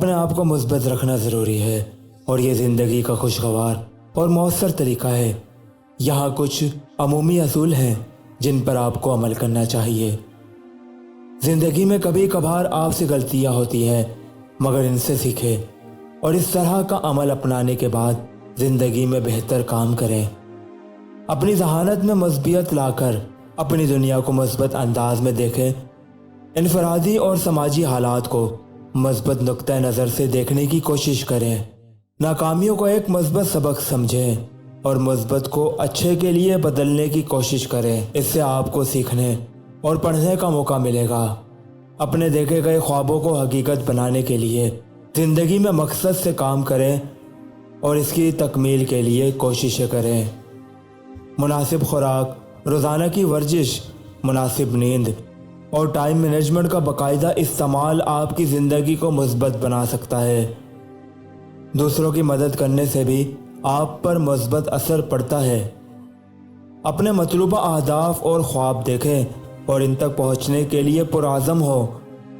اپنے آپ کو مثبت رکھنا ضروری ہے اور یہ زندگی کا خوشگوار اور مؤثر طریقہ ہے۔ یہاں کچھ عمومی اصول ہیں جن پر آپ کو عمل کرنا چاہیے۔ زندگی میں کبھی کبھار آپ سے غلطیاں ہوتی ہیں، مگر ان سے سیکھیں اور اس طرح کا عمل اپنانے کے بعد زندگی میں بہتر کام کریں۔ اپنی ذہانت میں مثبت لا کر اپنی دنیا کو مثبت انداز میں دیکھیں۔ انفرادی اور سماجی حالات کو مثبت نقطہ نظر سے دیکھنے کی کوشش کریں۔ ناکامیوں کو ایک مثبت سبق سمجھیں اور مثبت کو اچھے کے لیے بدلنے کی کوشش کریں۔ اس سے آپ کو سیکھنے اور پڑھنے کا موقع ملے گا۔ اپنے دیکھے گئے خوابوں کو حقیقت بنانے کے لیے زندگی میں مقصد سے کام کریں اور اس کی تکمیل کے لیے کوششیں کریں۔ مناسب خوراک، روزانہ کی ورزش، مناسب نیند اور ٹائم مینجمنٹ کا باقاعدہ استعمال آپ کی زندگی کو مثبت بنا سکتا ہے۔ دوسروں کی مدد کرنے سے بھی آپ پر مثبت اثر پڑتا ہے۔ اپنے مطلوبہ اہداف اور خواب دیکھیں اور ان تک پہنچنے کے لیے پرعزم ہو۔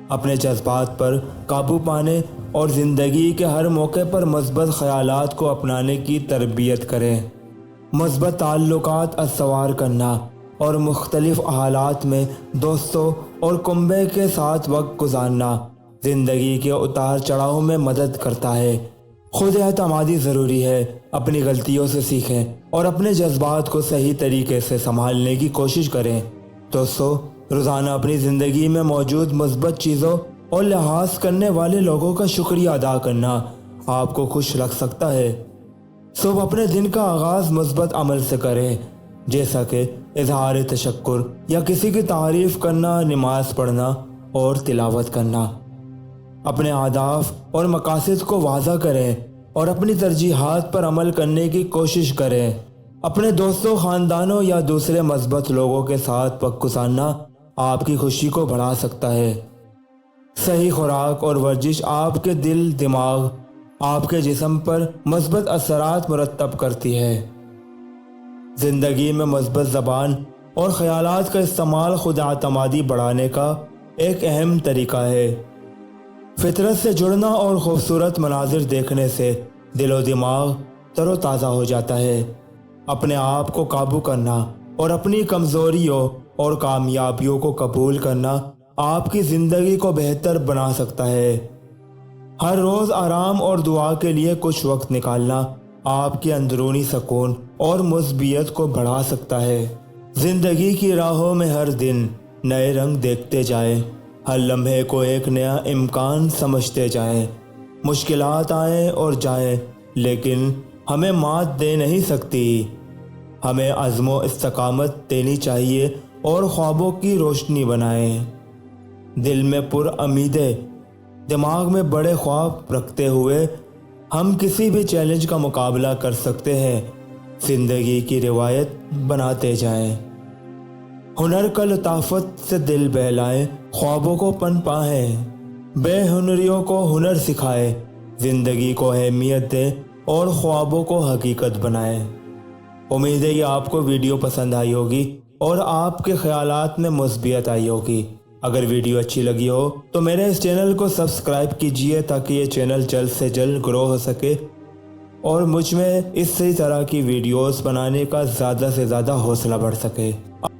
اپنے جذبات پر قابو پانے اور زندگی کے ہر موقع پر مثبت خیالات کو اپنانے کی تربیت کریں۔ مثبت تعلقات استوار کرنا اور مختلف حالات میں دوستوں اور کنبے کے ساتھ وقت گزارنا زندگی کے اتار چڑھاؤ میں مدد کرتا ہے۔ خود اعتمادی ضروری ہے۔ اپنی غلطیوں سے سیکھیں اور اپنے جذبات کو صحیح طریقے سے سنبھالنے کی کوشش کریں۔ دوستو، روزانہ اپنی زندگی میں موجود مثبت چیزوں اور لحاظ کرنے والے لوگوں کا شکریہ ادا کرنا آپ کو خوش رکھ سکتا ہے۔ صبح اپنے دن کا آغاز مثبت عمل سے کریں، جیسا کہ اظہار تشکر یا کسی کی تعریف کرنا، نماز پڑھنا اور تلاوت کرنا۔ اپنے اہداف اور مقاصد کو واضح کریں اور اپنی ترجیحات پر عمل کرنے کی کوشش کریں۔ اپنے دوستوں، خاندانوں یا دوسرے مثبت لوگوں کے ساتھ وقت گزارنا آپ کی خوشی کو بڑھا سکتا ہے۔ صحیح خوراک اور ورزش آپ کے دل، دماغ، آپ کے جسم پر مثبت اثرات مرتب کرتی ہے۔ زندگی میں مثبت زبان اور خیالات کا استعمال خود اعتمادی بڑھانے کا ایک اہم طریقہ ہے۔ فطرت سے جڑنا اور خوبصورت مناظر دیکھنے سے دل و دماغ تر و تازہ ہو جاتا ہے۔ اپنے آپ کو قابو کرنا اور اپنی کمزوریوں اور کامیابیوں کو قبول کرنا آپ کی زندگی کو بہتر بنا سکتا ہے۔ ہر روز آرام اور دعا کے لیے کچھ وقت نکالنا آپ کے اندرونی سکون اور مثبت کو بڑھا سکتا ہے۔ زندگی کی راہوں میں ہر دن نئے رنگ دیکھتے جائیں، ہر لمحے کو ایک نیا امکان سمجھتے جائیں۔ مشکلات آئیں اور جائیں لیکن ہمیں مات دے نہیں سکتی۔ ہمیں عزم و استقامت دینی چاہیے اور خوابوں کی روشنی بنائیں۔ دل میں پر امیدیں، دماغ میں بڑے خواب رکھتے ہوئے ہم کسی بھی چیلنج کا مقابلہ کر سکتے ہیں۔ زندگی کی روایت بناتے جائیں۔ ہنر کا لطافت سے دل بہلائیں، خوابوں کو پن پائیں، بے ہنریوں کو ہنر سکھائیں، زندگی کو اہمیت دیں اور خوابوں کو حقیقت بنائیں۔ امید ہے کہ آپ کو ویڈیو پسند آئی ہوگی اور آپ کے خیالات میں مثبت آئی ہوگی۔ اگر ویڈیو اچھی لگی ہو تو میرے اس چینل کو سبسکرائب کیجئے تاکہ یہ چینل جلد سے جلد گرو ہو سکے اور مجھ میں اسی طرح کی ویڈیوز بنانے کا زیادہ سے زیادہ حوصلہ بڑھ سکے۔